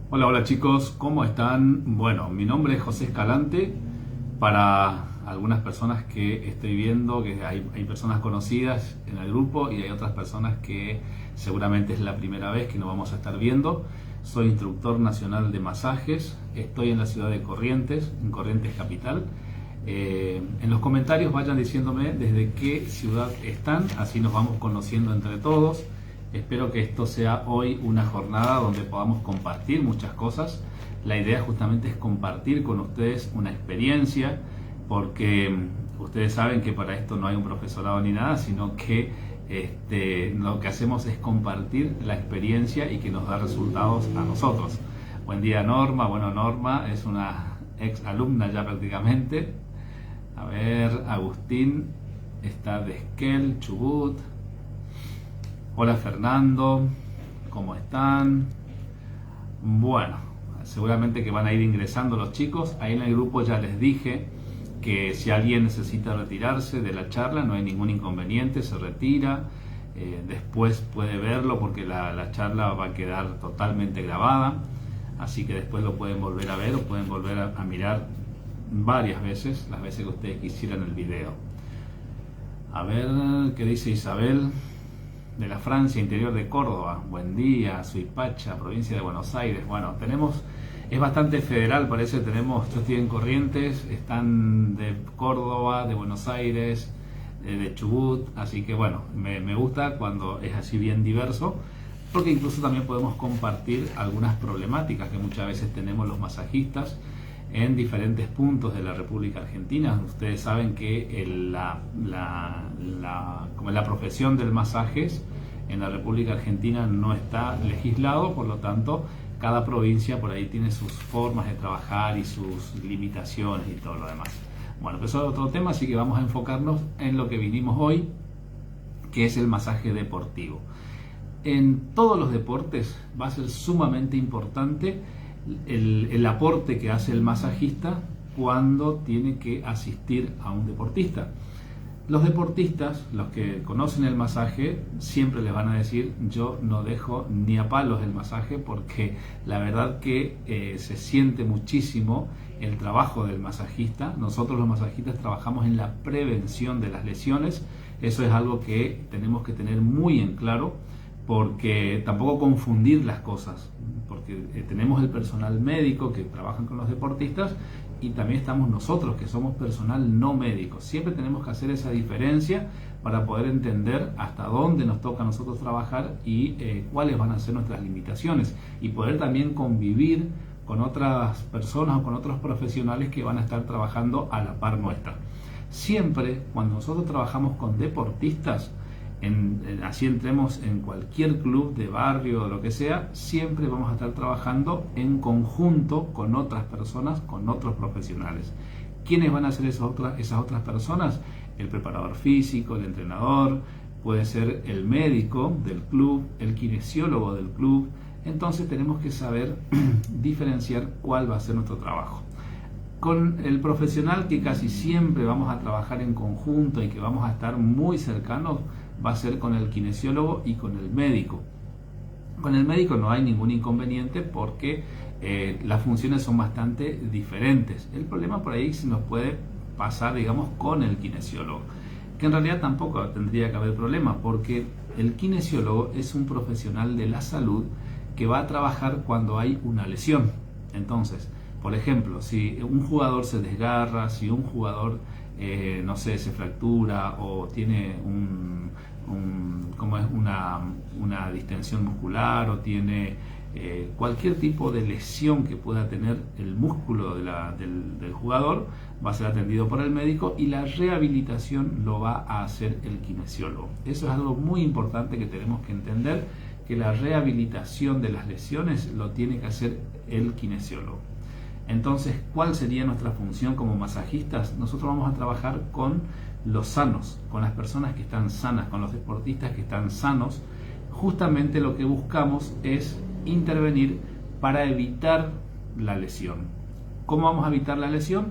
Hola, hola chicos, ¿cómo están? Bueno, mi nombre es José Escalante. Para algunas personas que estoy viendo, que hay personas conocidas en el grupo y hay otras personas que seguramente es la primera vez que nos vamos a estar viendo. Soy instructor nacional de masajes, estoy en la ciudad de Corrientes, en Corrientes Capital. En los comentarios vayan diciéndome desde qué ciudad están, así nos vamos conociendo entre todos. Espero que esto sea hoy una jornada donde podamos compartir muchas cosas. La idea justamente es compartir con ustedes una experiencia, porque ustedes saben que para esto no hay un profesorado ni nada, sino que lo que hacemos es compartir la experiencia y que nos da resultados a nosotros. Buen día Norma. Bueno, Norma es una ex alumna ya prácticamente. A ver, Agustín está de Esquel, Chubut. Hola Fernando, ¿cómo están? Bueno, seguramente que van a ir ingresando los chicos. Ahí en el grupo ya les dije que si alguien necesita retirarse de la charla no hay ningún inconveniente, se retira. Después puede verlo porque la charla va a quedar totalmente grabada, así que después lo pueden volver a ver o pueden volver a mirar varias veces, las veces que ustedes quisieran el video. A ver, ¿qué dice Isabel? De la Francia, interior de Córdoba. Buen día, Suipacha, provincia de Buenos Aires. Bueno, es bastante federal, parece. Yo estoy en Corrientes, están de Córdoba, de Buenos Aires, de Chubut, así que bueno, me gusta cuando es así bien diverso, porque incluso también podemos compartir algunas problemáticas que muchas veces tenemos los masajistas en diferentes puntos de la República Argentina. Ustedes saben que como la profesión del masaje en la República Argentina no está legislado, por lo tanto cada provincia por ahí tiene sus formas de trabajar y sus limitaciones y todo lo demás. Bueno, pero eso es otro tema, así que vamos a enfocarnos en lo que vinimos hoy, que es el masaje deportivo. En todos los deportes va a ser sumamente importante el aporte que hace el masajista cuando tiene que asistir a un deportista. Los deportistas, los que conocen el masaje, siempre les van a decir: yo no dejo ni a palos el masaje, porque la verdad que se siente muchísimo el trabajo del masajista. Nosotros los masajistas trabajamos en la prevención de las lesiones. Eso es algo que tenemos que tener muy en claro, porque tampoco confundir las cosas, porque tenemos el personal médico que trabaja con los deportistas y también estamos nosotros que somos personal no médico. Siempre tenemos que hacer esa diferencia para poder entender hasta dónde nos toca a nosotros trabajar y cuáles van a ser nuestras limitaciones, y poder también convivir con otras personas o con otros profesionales que van a estar trabajando a la par nuestra. Siempre cuando nosotros trabajamos con deportistas, así entremos en cualquier club de barrio o lo que sea, siempre vamos a estar trabajando en conjunto con otras personas, con otros profesionales. ¿Quiénes van a ser esas otras personas? El preparador físico, el entrenador, puede ser el médico del club, el kinesiólogo del club. Entonces tenemos que saber diferenciar cuál va a ser nuestro trabajo. Con el profesional que casi siempre vamos a trabajar en conjunto y que vamos a estar muy cercanos va a ser con el kinesiólogo y con el médico. Con el médico no hay ningún inconveniente porque las funciones son bastante diferentes. El problema por ahí se nos puede pasar, digamos, con el kinesiólogo, que en realidad tampoco tendría que haber problema, porque el kinesiólogo es un profesional de la salud que va a trabajar cuando hay una lesión. Entonces, por ejemplo, si un jugador se desgarra, si un jugador no sé, se fractura o tiene una distensión muscular, o tiene cualquier tipo de lesión que pueda tener el músculo del jugador, va a ser atendido por el médico, y la rehabilitación lo va a hacer el kinesiólogo. Eso es algo muy importante que tenemos que entender, que la rehabilitación de las lesiones lo tiene que hacer el kinesiólogo. Entonces, ¿cuál sería nuestra función como masajistas? Nosotros vamos a trabajar con los sanos, con las personas que están sanas, con los deportistas que están sanos. Justamente lo que buscamos es intervenir para evitar la lesión. ¿Cómo vamos a evitar la lesión?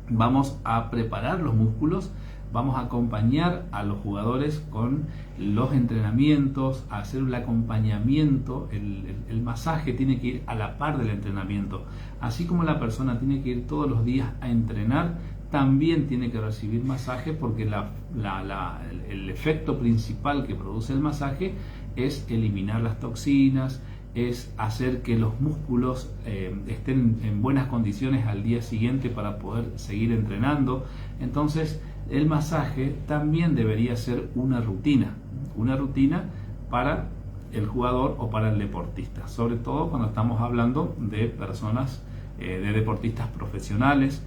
Vamos a preparar los músculos, vamos a acompañar a los jugadores con los entrenamientos, a hacer el acompañamiento. El masaje tiene que ir a la par del entrenamiento. Así como la persona tiene que ir todos los días a entrenar, también tiene que recibir masaje, porque el efecto principal que produce el masaje es eliminar las toxinas, es hacer que los músculos estén en buenas condiciones al día siguiente para poder seguir entrenando. Entonces el masaje también debería ser una rutina para el jugador o para el deportista, sobre todo cuando estamos hablando de personas, de deportistas profesionales,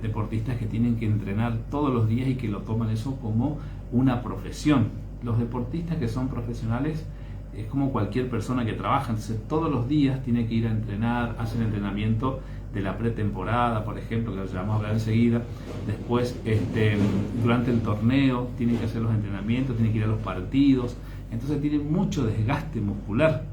deportistas que tienen que entrenar todos los días y que lo toman eso como una profesión. Los deportistas que son profesionales es como cualquier persona que trabaja, entonces todos los días tiene que ir a entrenar, hacer entrenamiento de la pretemporada, por ejemplo, que lo vamos a hablar enseguida. Después, durante el torneo, tienen que hacer los entrenamientos, tienen que ir a los partidos, entonces tiene mucho desgaste muscular.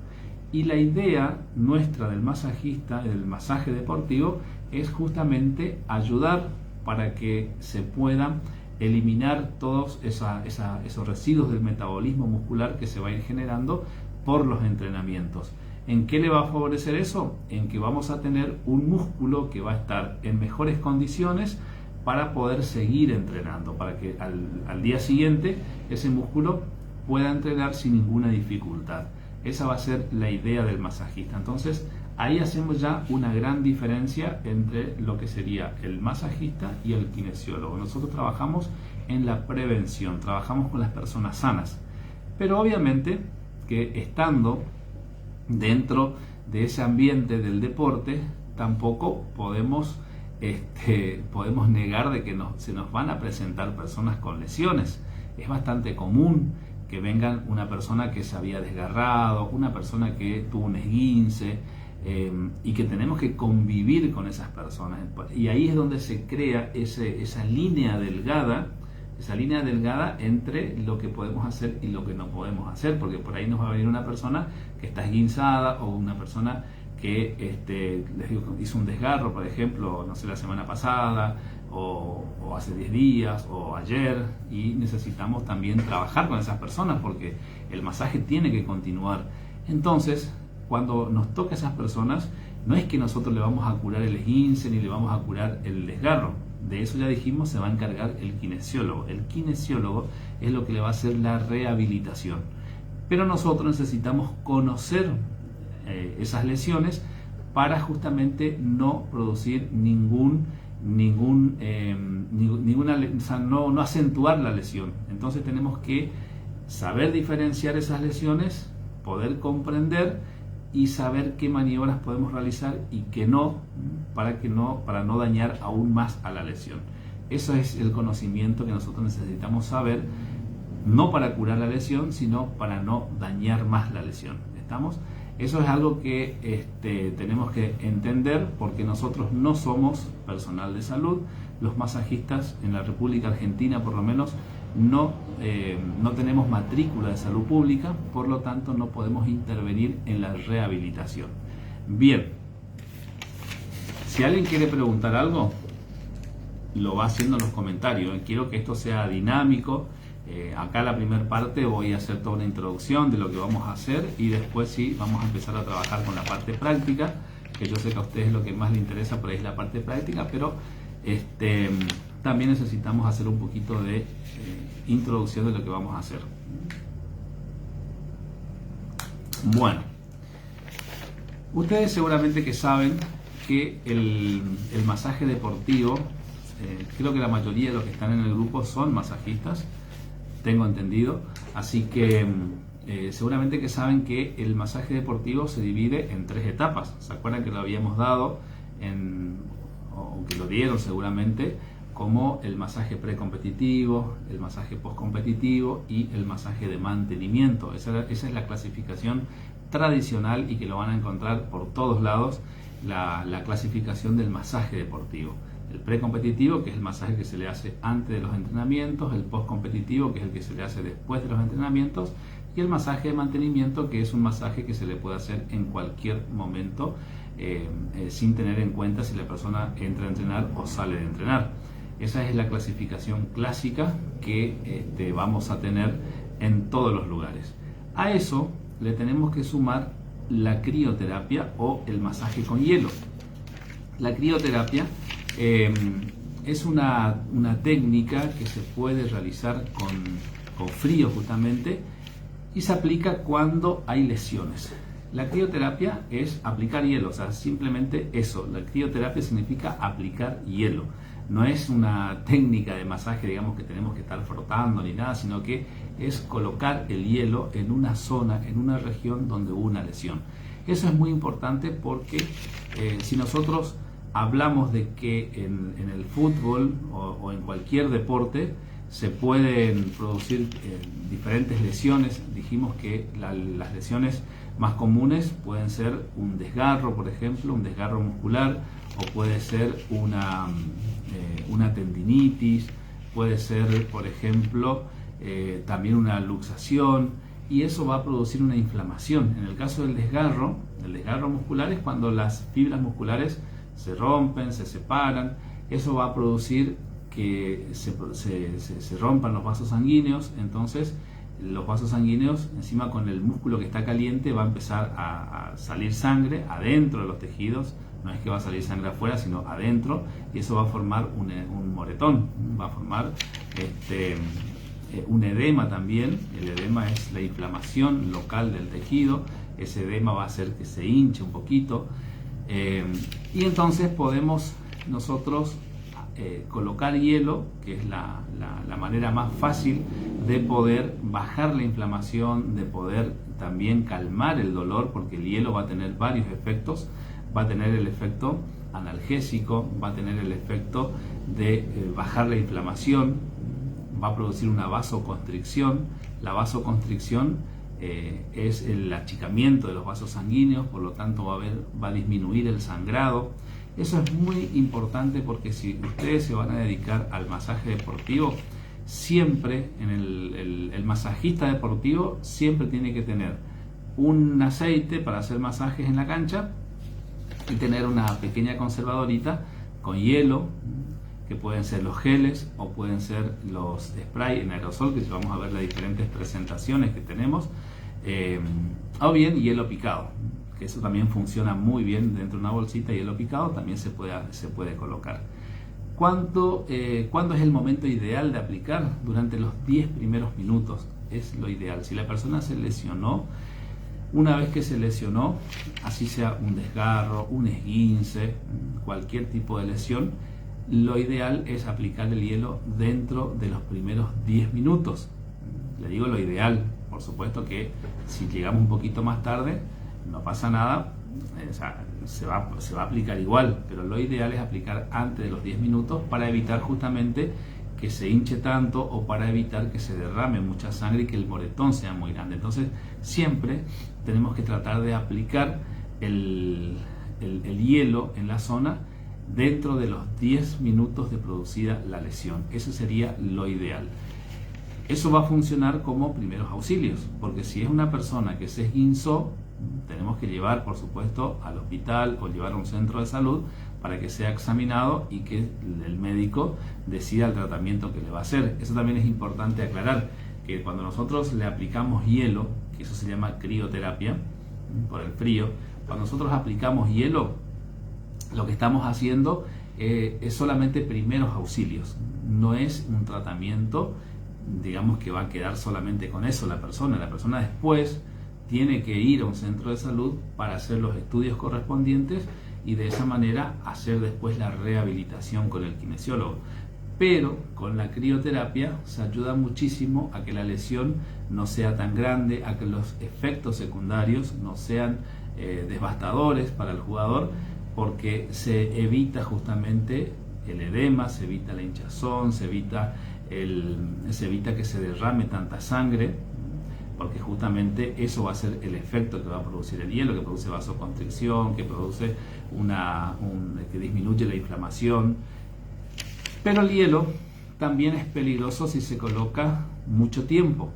Y la idea nuestra del masajista, del masaje deportivo, es justamente ayudar para que se puedan eliminar todos esos residuos del metabolismo muscular que se va a ir generando por los entrenamientos. ¿En qué le va a favorecer eso? En que vamos a tener un músculo que va a estar en mejores condiciones para poder seguir entrenando, para que al día siguiente ese músculo pueda entrenar sin ninguna dificultad. Esa va a ser la idea del masajista. Entonces ahí hacemos ya una gran diferencia entre lo que sería el masajista y el kinesiólogo. Nosotros trabajamos en la prevención, trabajamos con las personas sanas, pero obviamente que estando dentro de ese ambiente del deporte tampoco podemos negar de que se nos van a presentar personas con lesiones. Es bastante común que vengan una persona que se había desgarrado, una persona que tuvo un esguince, y que tenemos que convivir con esas personas, y ahí es donde se crea esa línea delgada entre lo que podemos hacer y lo que no podemos hacer, porque por ahí nos va a venir una persona que está esguinzada o una persona que les digo, hizo un desgarro, por ejemplo, no sé, la semana pasada o hace 10 días o ayer, y necesitamos también trabajar con esas personas porque el masaje tiene que continuar. Entonces, cuando nos toca a esas personas, no es que nosotros le vamos a curar el esguince ni le vamos a curar el desgarro. De eso ya dijimos, se va a encargar el kinesiólogo. El kinesiólogo es lo que le va a hacer la rehabilitación. Pero nosotros necesitamos conocer esas lesiones para justamente no producir no acentuar la lesión. Entonces tenemos que saber diferenciar esas lesiones, poder comprender y saber qué maniobras podemos realizar y qué no, para no dañar aún más a la lesión. Eso es el conocimiento que nosotros necesitamos saber, no para curar la lesión, sino para no dañar más la lesión. ¿Estamos? Eso es algo que tenemos que entender, porque nosotros no somos personal de salud. Los masajistas en la República Argentina, por lo menos, no tenemos matrícula de salud pública, por lo tanto no podemos intervenir en la rehabilitación. Bien, si alguien quiere preguntar algo, lo va haciendo en los comentarios. Quiero que esto sea dinámico. Acá la primera parte voy a hacer toda una introducción de lo que vamos a hacer, y después sí vamos a empezar a trabajar con la parte práctica, que yo sé que a ustedes lo que más les interesa por ahí es la parte práctica, pero también necesitamos hacer un poquito de introducción de lo que vamos a hacer. Bueno, ustedes seguramente que saben que el masaje deportivo, creo que la mayoría de los que están en el grupo son masajistas, tengo entendido, así que seguramente que saben que el masaje deportivo se divide en 3 etapas. ¿Se acuerdan que lo habíamos dado o que lo dieron seguramente, como el masaje precompetitivo, el masaje postcompetitivo y el masaje de mantenimiento? Esa es la clasificación tradicional, y que lo van a encontrar por todos lados, la clasificación del masaje deportivo. El precompetitivo, que es el masaje que se le hace antes de los entrenamientos; el postcompetitivo, que es el que se le hace después de los entrenamientos; y el masaje de mantenimiento, que es un masaje que se le puede hacer en cualquier momento, sin tener en cuenta si la persona entra a entrenar o sale de entrenar. Esa es la clasificación clásica que vamos a tener en todos los lugares. A eso le tenemos que sumar la crioterapia o el masaje con hielo. La crioterapia es una técnica que se puede realizar con frío justamente y se aplica cuando hay lesiones. La crioterapia es aplicar hielo, o sea, simplemente eso. La crioterapia significa aplicar hielo. No es una técnica de masaje, digamos, que tenemos que estar frotando ni nada, sino que es colocar el hielo en una zona, en una región donde hubo una lesión. Eso es muy importante porque si nosotros hablamos de que en el fútbol o en cualquier deporte se pueden producir diferentes lesiones. Dijimos que las lesiones más comunes pueden ser un desgarro, por ejemplo, un desgarro muscular, o puede ser una tendinitis, puede ser, por ejemplo, también una luxación, y eso va a producir una inflamación. En el caso del desgarro muscular es cuando las fibras musculares se rompen, se separan. Eso va a producir que se rompan los vasos sanguíneos. Entonces los vasos sanguíneos, encima con el músculo que está caliente, va a empezar a salir sangre adentro de los tejidos. No es que va a salir sangre afuera, sino adentro, y eso va a formar un moretón, va a formar un edema también. El edema es la inflamación local del tejido. Ese edema va a hacer que se hinche un poquito, y entonces podemos nosotros colocar hielo, que es la manera más fácil de poder bajar la inflamación, de poder también calmar el dolor, porque el hielo va a tener varios efectos. Va a tener el efecto analgésico, va a tener el efecto de bajar la inflamación, va a producir una vasoconstricción. La vasoconstricción es el achicamiento de los vasos sanguíneos, por lo tanto va a disminuir el sangrado. Eso es muy importante porque si ustedes se van a dedicar al masaje deportivo, siempre el masajista deportivo siempre tiene que tener un aceite para hacer masajes en la cancha y tener una pequeña conservadorita con hielo, que pueden ser los geles o pueden ser los spray en aerosol, que vamos a ver las diferentes presentaciones que tenemos, o bien hielo picado, que eso también funciona muy bien dentro de una bolsita. Hielo picado también se puede colocar. ¿Cuándo es el momento ideal de aplicar? Durante los 10 primeros minutos es lo ideal. Si la persona se lesionó, una vez que se lesionó, así sea un desgarro, un esguince, cualquier tipo de lesión, lo ideal es aplicar el hielo dentro de los primeros 10 minutos. Le digo lo ideal, por supuesto que si llegamos un poquito más tarde, no pasa nada, se va a aplicar igual, pero lo ideal es aplicar antes de los 10 minutos para evitar justamente que se hinche tanto, o para evitar que se derrame mucha sangre y que el moretón sea muy grande. Entonces siempre tenemos que tratar de aplicar el hielo en la zona dentro de los 10 minutos de producida la lesión. Eso sería lo ideal. Eso va a funcionar como primeros auxilios, porque si es una persona que se esguinzó, tenemos que llevar, por supuesto, al hospital o llevar a un centro de salud para que sea examinado y que el médico decida el tratamiento que le va a hacer. Eso también es importante aclarar, que cuando nosotros le aplicamos hielo, que eso se llama crioterapia, por el frío, cuando nosotros aplicamos hielo, lo que estamos haciendo es solamente primeros auxilios. No es un tratamiento, digamos, que va a quedar solamente con eso la persona. La persona después tiene que ir a un centro de salud para hacer los estudios correspondientes y de esa manera hacer después la rehabilitación con el kinesiólogo. Pero con la crioterapia se ayuda muchísimo a que la lesión no sea tan grande, a que los efectos secundarios no sean devastadores para el jugador, porque se evita justamente el edema, se evita la hinchazón, se evita que se derrame tanta sangre, porque justamente eso va a ser el efecto que va a producir el hielo, que produce vasoconstricción, que produce que disminuye la inflamación. Pero el hielo también es peligroso si se coloca mucho tiempo,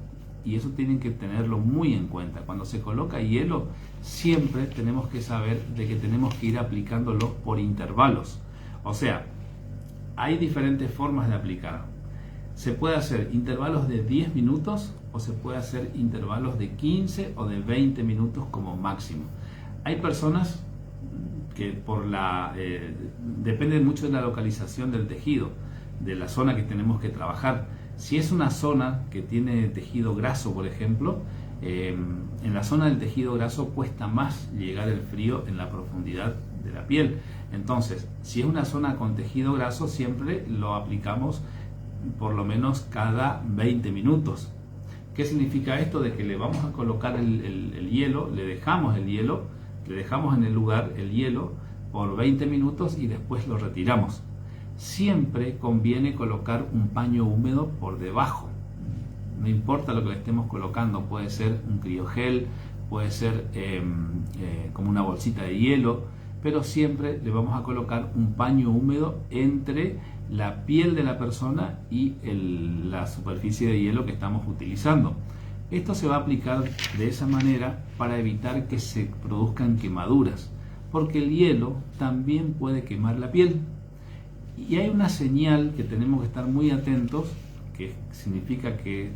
y eso tienen que tenerlo muy en cuenta. Cuando se coloca hielo, siempre tenemos que saber de que tenemos que ir aplicándolo por intervalos. O sea, hay diferentes formas de aplicar. Se puede hacer intervalos de 10 minutos o se puede hacer intervalos de 15 o de 20 minutos como máximo. Hay personas que depende mucho de la localización del tejido, de la zona que tenemos que trabajar. Si es una zona que tiene tejido graso, por ejemplo, en la zona del tejido graso cuesta más llegar el frío en la profundidad de la piel. Entonces, si es una zona con tejido graso, siempre lo aplicamos por lo menos cada 20 minutos. ¿Qué significa esto? De que le vamos a colocar el hielo, le dejamos el hielo, le dejamos en el lugar el hielo por 20 minutos y después lo retiramos. Siempre conviene colocar un paño húmedo por debajo. No importa lo que le estemos colocando, puede ser un criogel, puede ser como una bolsita de hielo, pero siempre le vamos a colocar un paño húmedo entre la piel de la persona y la superficie de hielo que estamos utilizando. Esto se va a aplicar de esa manera para evitar que se produzcan quemaduras, porque el hielo también puede quemar la piel. Y hay una señal que tenemos que estar muy atentos, que significa que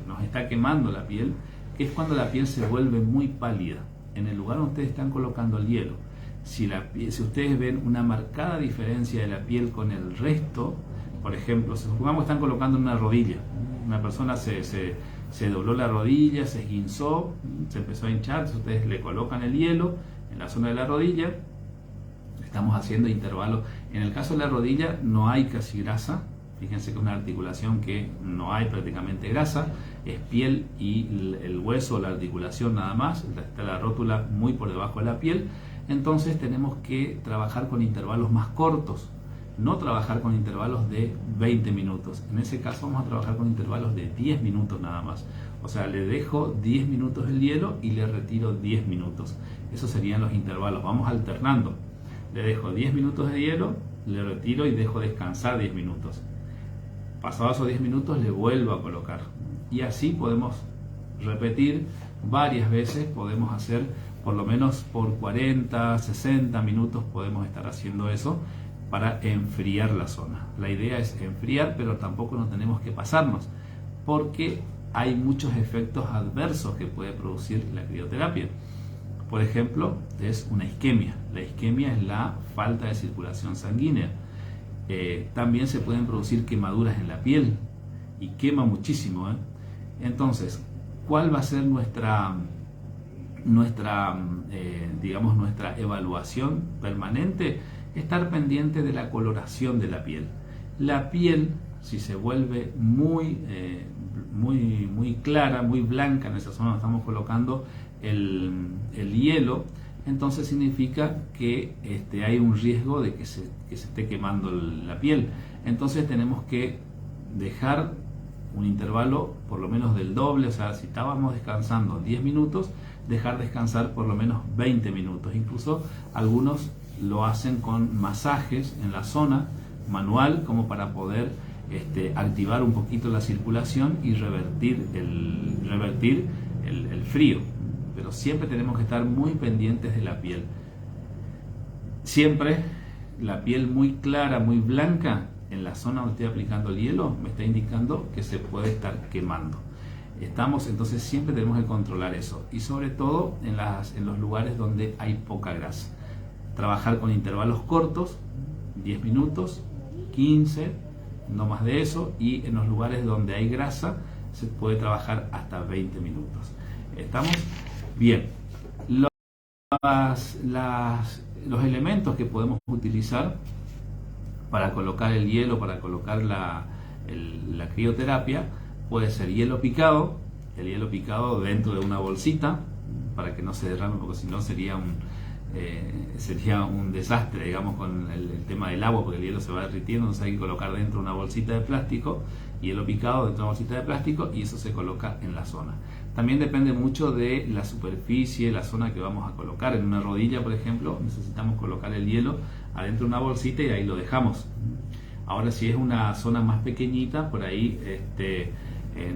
nos está quemando la piel, que es cuando la piel se vuelve muy pálida. En el lugar donde ustedes están colocando el hielo, si ustedes ven una marcada diferencia de la piel con el resto, por ejemplo, supongamos que están colocando en una rodilla, una persona se dobló la rodilla, se esguinzó, se empezó a hinchar, ustedes le colocan el hielo en la zona de la rodilla, estamos haciendo intervalos. En el caso de la rodilla no hay casi grasa, fíjense que es una articulación que no hay prácticamente grasa, es piel y el hueso, la articulación nada más, está la rótula muy por debajo de la piel. Entonces tenemos que trabajar con intervalos más cortos, no trabajar con intervalos de 20 minutos. En ese caso vamos a trabajar con intervalos de 10 minutos nada más. O sea, le dejo 10 minutos el hielo y le retiro 10 minutos. Esos serían los intervalos. Vamos alternando. Le dejo 10 minutos de hielo, le retiro y dejo descansar 10 minutos. Pasados esos 10 minutos le vuelvo a colocar. Y así podemos repetir varias veces, podemos hacer por lo menos por 40, 60 minutos podemos estar haciendo eso para enfriar la zona. La idea es enfriar, pero tampoco nos tenemos que pasarnos, porque hay muchos efectos adversos que puede producir la crioterapia. Por ejemplo, es una isquemia. La isquemia es la falta de circulación sanguínea. También se pueden producir quemaduras en la piel y quema muchísimo. Entonces, ¿cuál va a ser nuestra evaluación permanente? Estar pendiente de la coloración de la piel. La piel, si se vuelve muy clara, muy blanca en esa zona donde estamos colocando el hielo, entonces significa que hay un riesgo de que se esté quemando la piel. Entonces tenemos que dejar un intervalo por lo menos del doble, o sea, si estábamos descansando 10 minutos, dejar descansar por lo menos 20 minutos. Incluso algunos lo hacen con masajes en la zona manual, como para poder activar un poquito la circulación y revertir el frío. Pero siempre tenemos que estar muy pendientes de la piel. Siempre la piel muy clara, muy blanca, en la zona donde estoy aplicando el hielo, me está indicando que se puede estar quemando. Entonces siempre tenemos que controlar eso, y sobre todo en los lugares donde hay poca grasa. Trabajar con intervalos cortos, 10 minutos, 15, no más de eso, y en los lugares donde hay grasa se puede trabajar hasta 20 minutos. ¿Estamos? Bien. Los elementos que podemos utilizar para colocar el hielo, para colocar la crioterapia, puede ser hielo picado, el hielo picado dentro de una bolsita para que no se derrame, porque si no sería un desastre, digamos, con el tema del agua, porque el hielo se va derritiendo. Entonces hay que colocar dentro una bolsita de plástico, hielo picado dentro de una bolsita de plástico, y eso se coloca en la zona. También depende mucho de la superficie, la zona que vamos a colocar. En una rodilla, por ejemplo, necesitamos colocar el hielo adentro de una bolsita y ahí lo dejamos. Ahora, si es una zona más pequeñita, por ahí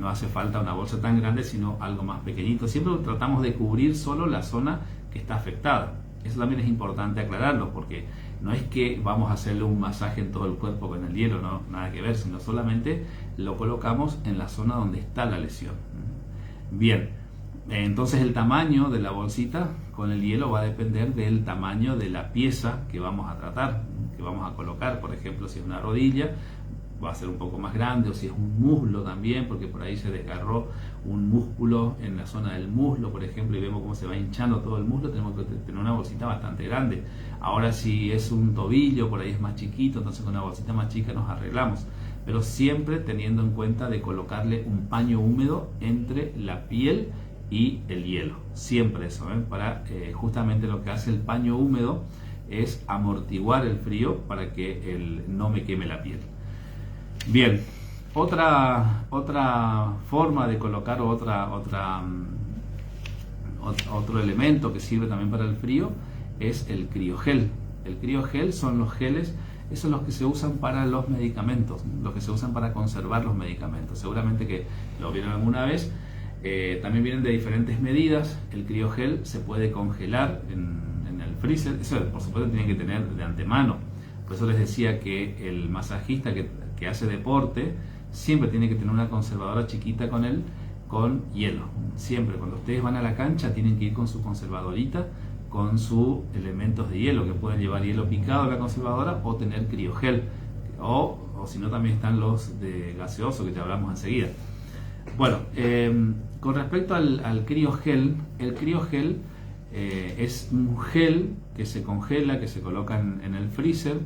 no hace falta una bolsa tan grande, sino algo más pequeñito. Siempre tratamos de cubrir solo la zona que está afectada. Eso también es importante aclararlo, porque no es que vamos a hacerle un masaje en todo el cuerpo con el hielo, no, nada que ver, sino solamente lo colocamos en la zona donde está la lesión. Bien, entonces el tamaño de la bolsita con el hielo va a depender del tamaño de la pieza que vamos a tratar, que vamos a colocar. Por ejemplo, si es una rodilla, va a ser un poco más grande, o si es un muslo también, porque por ahí se desgarró un músculo en la zona del muslo, por ejemplo, y vemos cómo se va hinchando todo el muslo, tenemos que tener una bolsita bastante grande. Ahora, si es un tobillo, por ahí es más chiquito, entonces con una bolsita más chica nos arreglamos, pero siempre teniendo en cuenta de colocarle un paño húmedo entre la piel y el hielo, siempre eso, para justamente lo que hace el paño húmedo es amortiguar el frío para que no me queme la piel. Bien, otra forma de colocar otro elemento que sirve también para el frío es el criogel. El criogel son los geles, esos son los que se usan para los medicamentos, los que se usan para conservar los medicamentos. Seguramente que lo vieron alguna vez. También vienen de diferentes medidas. El criogel se puede congelar en el freezer. Eso por supuesto tienen que tener de antemano. Por eso les decía que el masajista que hace deporte siempre tiene que tener una conservadora chiquita con hielo. Siempre cuando ustedes van a la cancha tienen que ir con su conservadorita, con sus elementos de hielo, que pueden llevar hielo picado a la conservadora o tener criogel, o si no también están los de gaseoso, que te hablamos enseguida. Bueno, con respecto al criogel, el criogel es un gel que se congela, que se coloca en el freezer,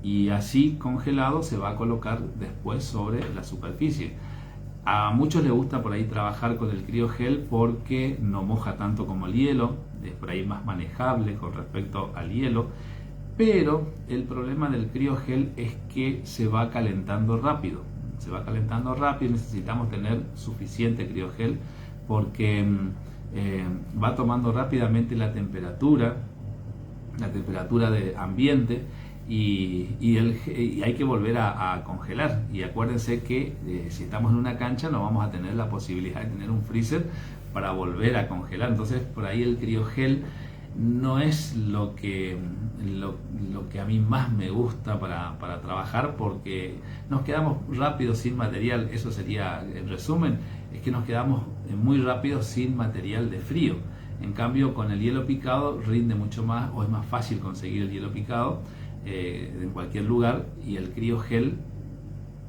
y así congelado se va a colocar después sobre la superficie. A muchos les gusta por ahí trabajar con el criogel porque no moja tanto como el hielo, es por ahí más manejable con respecto al hielo, pero el problema del criogel es que se va calentando rápido. Se va calentando rápido, necesitamos tener suficiente criogel porque va tomando rápidamente la temperatura de ambiente y hay que volver a congelar. Y acuérdense que si estamos en una cancha no vamos a tener la posibilidad de tener un freezer para volver a congelar. Entonces por ahí el criogel no es lo que a mí más me gusta para trabajar, porque nos quedamos rápido sin material. Eso sería el resumen, es que nos quedamos muy rápido sin material de frío. En cambio con el hielo picado rinde mucho más, o es más fácil conseguir el hielo picado en cualquier lugar, y el criogel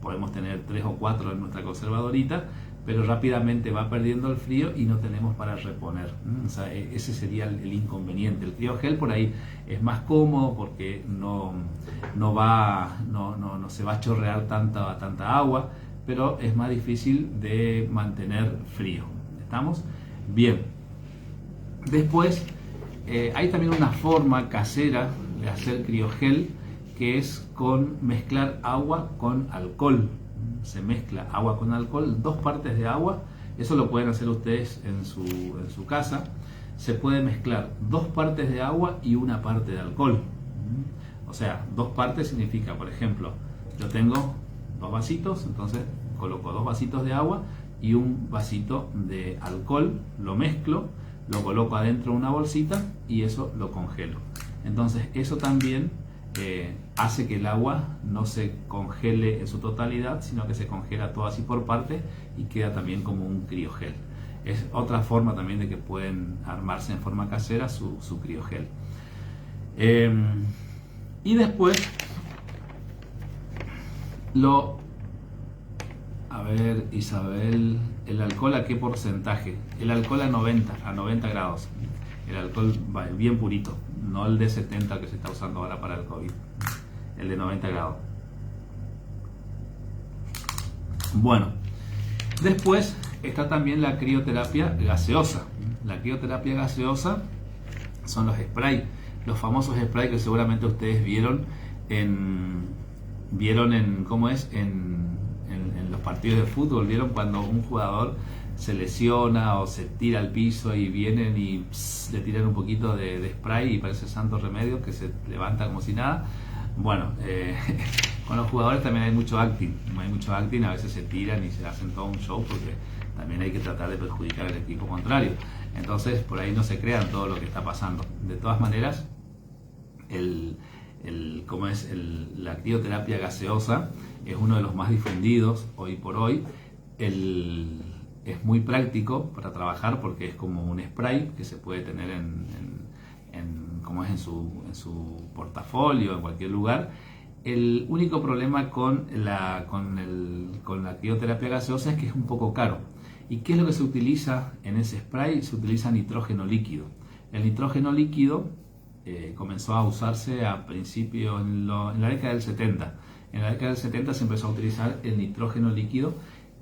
podemos tener 3 o 4 en nuestra conservadorita, pero rápidamente va perdiendo el frío y no tenemos para reponer. O sea, ese sería el inconveniente. El criogel por ahí es más cómodo porque no se va a chorrear tanta agua, pero es más difícil de mantener frío. ¿Estamos? Bien. Después hay también una forma casera de hacer criogel, que es con mezclar agua con alcohol. Se mezcla agua con alcohol, 2 partes de agua, eso lo pueden hacer ustedes en su casa. Se puede mezclar 2 partes de agua y 1 parte de alcohol. O sea, 2 partes significa, por ejemplo, yo tengo 2 vasitos, entonces coloco 2 vasitos de agua y 1 vasito de alcohol, lo mezclo, lo coloco adentro de una bolsita y eso lo congelo. Entonces eso también hace que el agua no se congele en su totalidad, sino que se congela todo así por partes y queda también como un criogel. Es otra forma también de que pueden armarse en forma casera su criogel. Y después a ver, Isabel, el alcohol ¿a qué porcentaje? El alcohol a 90 grados. El alcohol va bien purito, no el de 70 que se está usando ahora para el COVID, el de 90 grados. Bueno, después está también la crioterapia gaseosa. La crioterapia gaseosa son los sprays, los famosos sprays que seguramente ustedes vieron en los partidos de fútbol. Vieron cuando un jugador se lesiona o se tira al piso y vienen y le tiran un poquito de spray y parece santo remedio que se levanta como si nada. Bueno, con los jugadores también hay mucho acting, a veces se tiran y se hacen todo un show porque también hay que tratar de perjudicar al equipo contrario. Entonces por ahí no se crean todo lo que está pasando. De todas maneras, La crioterapia gaseosa es uno de los más difundidos hoy por hoy. Es muy práctico para trabajar porque es como un spray que se puede tener en su portafolio, en cualquier lugar. El único problema con la crioterapia gaseosa es que es un poco caro. ¿Y qué es lo que se utiliza en ese spray? Se utiliza nitrógeno líquido. El nitrógeno líquido comenzó a usarse a principios en la década del 70. En la década del 70 se empezó a utilizar el nitrógeno líquido,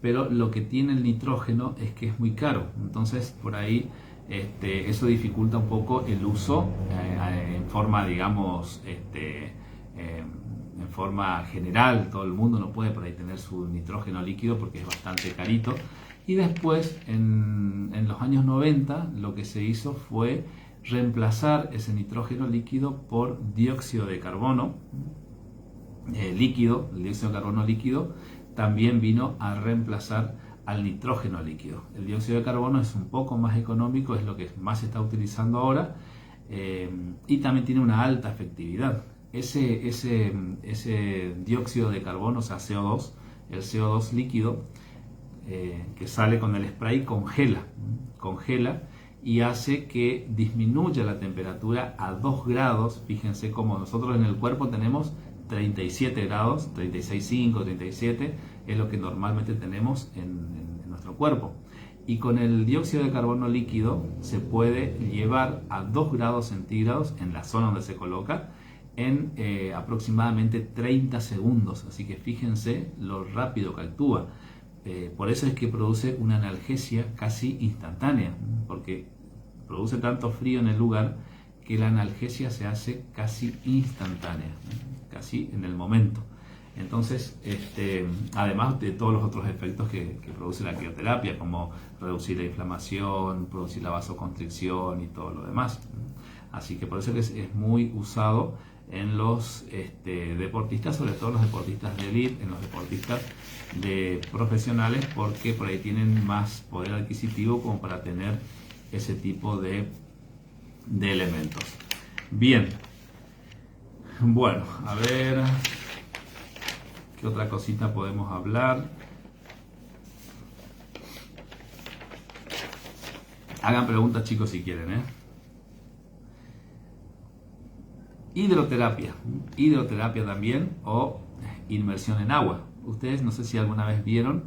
pero lo que tiene el nitrógeno es que es muy caro. Entonces, por ahí eso dificulta un poco el uso en forma, digamos, en forma general. Todo el mundo no puede por ahí tener su nitrógeno líquido porque es bastante carito. Y después, en los años 90, lo que se hizo fue reemplazar ese nitrógeno líquido por dióxido de carbono líquido. El dióxido de carbono líquido también vino a reemplazar al nitrógeno líquido. El dióxido de carbono es un poco más económico, es lo que más se está utilizando ahora, y también tiene una alta efectividad. Ese dióxido de carbono, o sea CO2, el CO2 líquido que sale con el spray, congela y hace que disminuya la temperatura a 2 grados. Fíjense cómo nosotros en el cuerpo tenemos 37 grados, 36,5, 37, es lo que normalmente tenemos en nuestro cuerpo. Y con el dióxido de carbono líquido se puede llevar a 2 grados centígrados en la zona donde se coloca en aproximadamente 30 segundos. Así que fíjense lo rápido que actúa. Por eso es que produce una analgesia casi instantánea, porque produce tanto frío en el lugar que la analgesia se hace casi instantánea, casi en el momento. Entonces, además de todos los otros efectos que produce la crioterapia, como reducir la inflamación, producir la vasoconstricción y todo lo demás. Así que por eso es muy usado en los deportistas, sobre todo los deportistas de elite, en los deportistas profesionales, porque por ahí tienen más poder adquisitivo como para tener ese tipo de elementos. Bien, bueno, a ver qué otra cosita podemos hablar. Hagan preguntas, chicos, si quieren, Hidroterapia también, o inmersión en agua. Ustedes no sé si alguna vez vieron,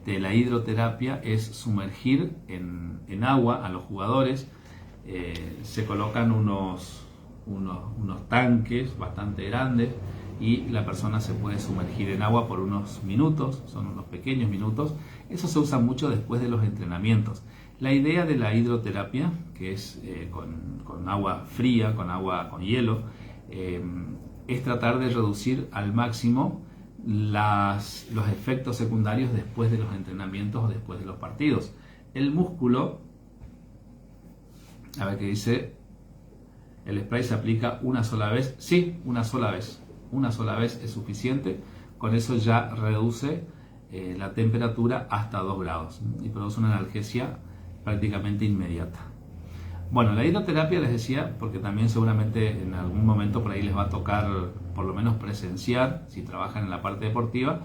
la hidroterapia es sumergir en agua a los jugadores. Se colocan unos tanques bastante grandes y la persona se puede sumergir en agua por unos minutos, son unos pequeños minutos. Eso se usa mucho después de los entrenamientos. La idea de la hidroterapia, que es con agua fría, con hielo, es tratar de reducir al máximo los efectos secundarios después de los entrenamientos o después de los partidos. El músculo, a ver qué dice, el spray se aplica una sola vez. Sí, una sola vez es suficiente. Con eso ya reduce la temperatura hasta 2 grados y produce una analgesia prácticamente inmediata. Bueno, la hidroterapia les decía, porque también seguramente en algún momento por ahí les va a tocar por lo menos presenciar, si trabajan en la parte deportiva,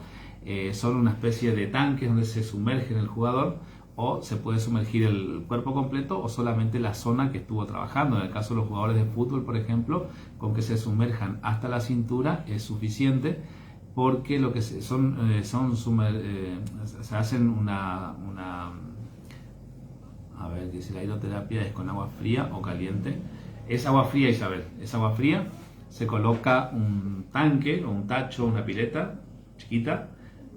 son una especie de tanques donde se sumerge el jugador, o se puede sumergir el cuerpo completo o solamente la zona que estuvo trabajando. En el caso de los jugadores de fútbol, por ejemplo, con que se sumerjan hasta la cintura es suficiente, porque lo que se hacen una a ver, dice la hidroterapia es con agua fría o caliente. Es agua fría, Isabel, es agua fría. Se coloca un tanque o un tacho, una pileta chiquita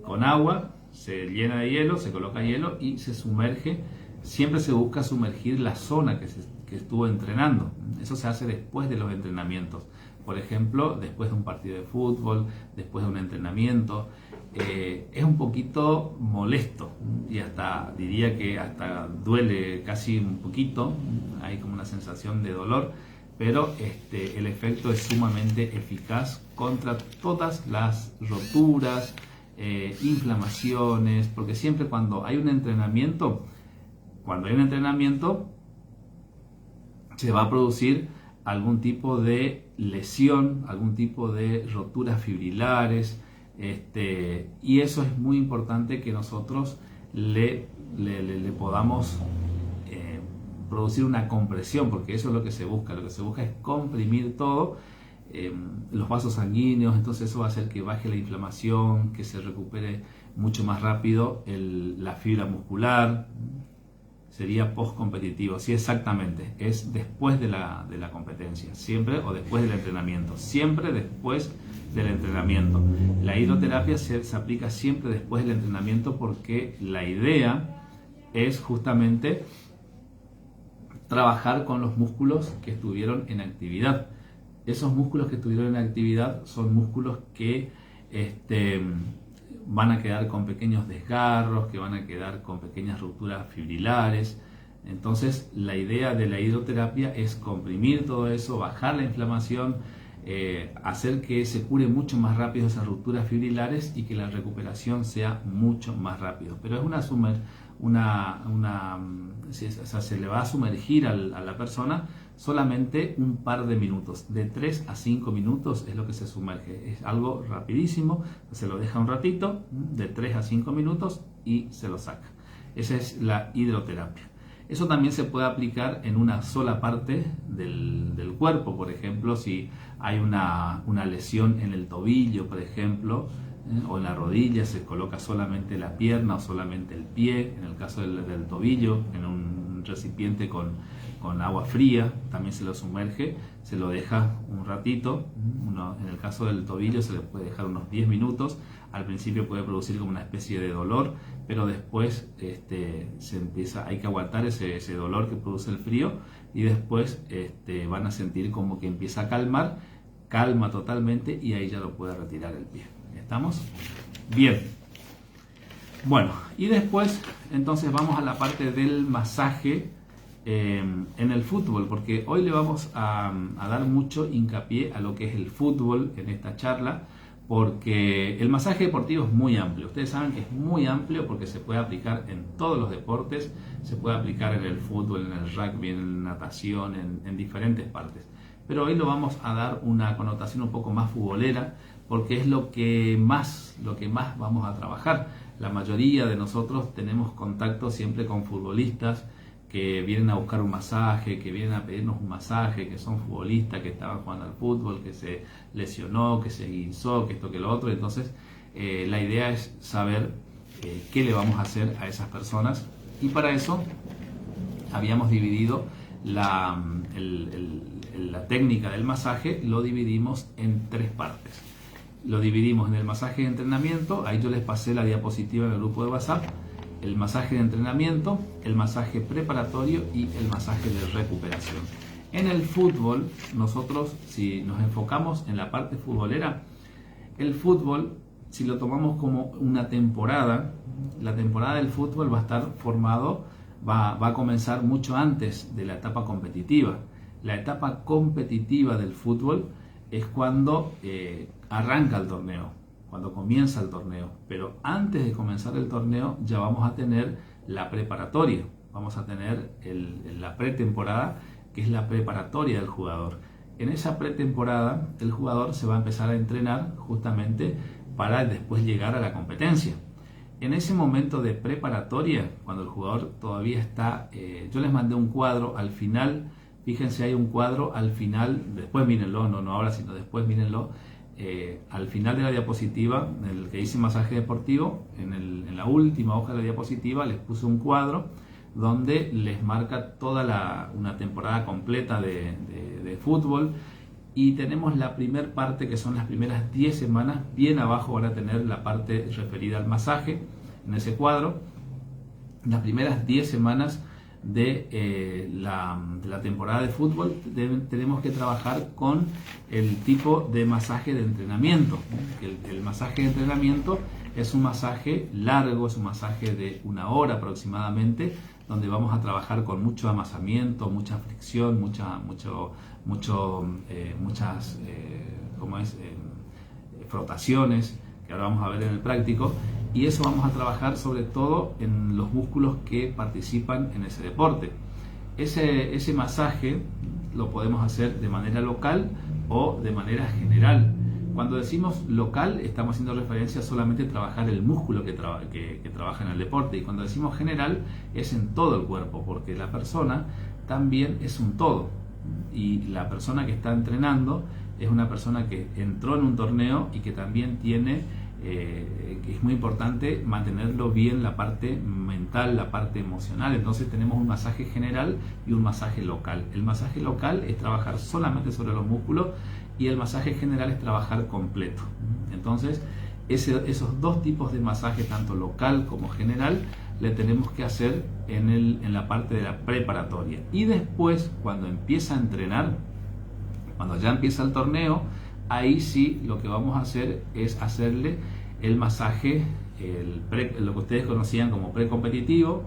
con agua, se llena de hielo, se coloca hielo y se sumerge. Siempre se busca sumergir la zona que estuvo entrenando. Eso se hace después de los entrenamientos. Por ejemplo, después de un partido de fútbol, después de un entrenamiento. Es un poquito molesto y hasta diría que hasta duele casi un poquito. Hay como una sensación de dolor, pero el efecto es sumamente eficaz contra todas las roturas, inflamaciones, porque siempre cuando hay un entrenamiento se va a producir algún tipo de lesión, algún tipo de roturas fibrilares, y eso es muy importante que nosotros le podamos producir una compresión, porque eso es lo que se busca. Lo que se busca es comprimir todo, los vasos sanguíneos. Entonces eso va a hacer que baje la inflamación, que se recupere mucho más rápido la fibra muscular. Sería post-competitivo. Sí, exactamente, es después de la competencia, siempre, o después del entrenamiento, siempre después del entrenamiento. La hidroterapia se aplica siempre después del entrenamiento, porque la idea es justamente trabajar con los músculos que estuvieron en actividad. Esos músculos que estuvieron en actividad son músculos que van a quedar con pequeños desgarros, que van a quedar con pequeñas rupturas fibrilares. Entonces la idea de la hidroterapia es comprimir todo eso, bajar la inflamación, hacer que se cure mucho más rápido esas rupturas fibrilares y que la recuperación sea mucho más rápido. Pero es se le va a sumergir a la persona solamente un par de minutos, de 3 a 5 minutos es lo que se sumerge. Es algo rapidísimo, se lo deja un ratito, de 3 a 5 minutos, y se lo saca. Esa es la hidroterapia. Eso también se puede aplicar en una sola parte del cuerpo. Por ejemplo, si hay una lesión en el tobillo, por ejemplo, o en la rodilla, se coloca solamente la pierna o solamente el pie. En el caso del tobillo, en un recipiente con agua fría, también se lo sumerge, se lo deja un ratito. En el caso del tobillo se le puede dejar unos 10 minutos. Al principio puede producir como una especie de dolor, pero después hay que aguantar ese dolor que produce el frío, y después van a sentir como que empieza a calma totalmente, y ahí ya lo puede retirar el pie. ¿Estamos? Bien. Bueno, y después entonces vamos a la parte del masaje en el fútbol, porque hoy le vamos a dar mucho hincapié a lo que es el fútbol en esta charla, porque el masaje deportivo es muy amplio. Ustedes saben que es muy amplio porque se puede aplicar en todos los deportes, se puede aplicar en el fútbol, en el rugby, en la natación, en diferentes partes. Pero hoy lo vamos a dar una connotación un poco más futbolera, porque es lo que más vamos a trabajar. La mayoría de nosotros tenemos contacto siempre con futbolistas que vienen a buscar un masaje, que vienen a pedirnos un masaje, que son futbolistas, que estaban jugando al fútbol, que se lesionó, que se guinzó, que esto, que lo otro. Entonces la idea es saber qué le vamos a hacer a esas personas, y para eso habíamos dividido la técnica del masaje, lo dividimos en 3 partes. Lo dividimos en el masaje de entrenamiento, ahí yo les pasé la diapositiva en el grupo de WhatsApp, el masaje de entrenamiento, el masaje preparatorio y el masaje de recuperación. En el fútbol, nosotros, si nos enfocamos en la parte futbolera, el fútbol, si lo tomamos como una temporada, la temporada del fútbol va a estar formado, va a comenzar mucho antes de la etapa competitiva. La etapa competitiva del fútbol es cuando arranca el torneo, cuando comienza el torneo, pero antes de comenzar el torneo ya vamos a tener la preparatoria, vamos a tener la pretemporada, que es la preparatoria del jugador. En esa pretemporada el jugador se va a empezar a entrenar justamente para después llegar a la competencia. En ese momento de preparatoria, cuando el jugador todavía está, yo les mandé un cuadro al final, fíjense, hay un cuadro al final, después mírenlo, no ahora, sino después mírenlo. Al final de la diapositiva, en el que dice masaje deportivo, en la última hoja de la diapositiva les puse un cuadro donde les marca toda una temporada completa de fútbol, y tenemos la primera parte, que son las primeras 10 semanas. Bien abajo van a tener la parte referida al masaje en ese cuadro. Las primeras 10 semanas de la temporada de fútbol tenemos que trabajar con el tipo de masaje de entrenamiento. El masaje de entrenamiento es un masaje largo, es un masaje de 1 hora aproximadamente, donde vamos a trabajar con mucho amasamiento, mucha fricción, muchas frotaciones, que ahora vamos a ver en el práctico. Y eso vamos a trabajar sobre todo en los músculos que participan en ese deporte. ese masaje lo podemos hacer de manera local o de manera general. Cuando decimos local, estamos haciendo referencia solamente a trabajar el músculo que trabaja en el deporte, y cuando decimos general es en todo el cuerpo, porque la persona también es un todo, y la persona que está entrenando es una persona que entró en un torneo y que también tiene, que es muy importante mantenerlo bien, la parte mental, la parte emocional. Entonces tenemos un masaje general y un masaje local. El masaje local es trabajar solamente sobre los músculos, y el masaje general es trabajar completo. Entonces esos dos tipos de masaje, tanto local como general, le tenemos que hacer en la parte de la preparatoria. Y después, cuando empieza a entrenar, cuando ya empieza el torneo, ahí sí lo que vamos a hacer es hacerle el masaje, lo que ustedes conocían como precompetitivo,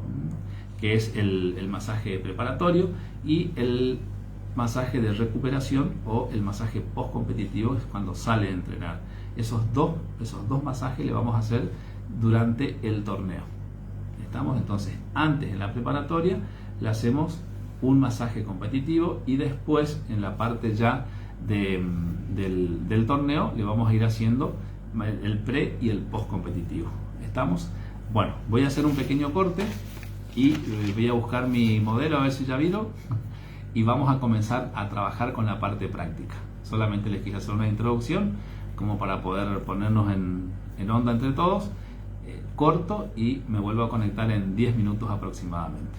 que es el masaje preparatorio, y el masaje de recuperación o el masaje postcompetitivo, es cuando sale a entrenar. Esos dos masajes le vamos a hacer durante el torneo. ¿Estamos? Entonces, antes en la preparatoria le hacemos un masaje competitivo, y después en la parte ya del torneo le vamos a ir haciendo el pre y el post competitivo. ¿Estamos? Bueno, voy a hacer un pequeño corte y voy a buscar mi modelo a ver si ya vieron, y vamos a comenzar a trabajar con la parte práctica. Solamente les quise hacer una introducción como para poder ponernos en onda entre todos. Corto y me vuelvo a conectar en 10 minutos aproximadamente.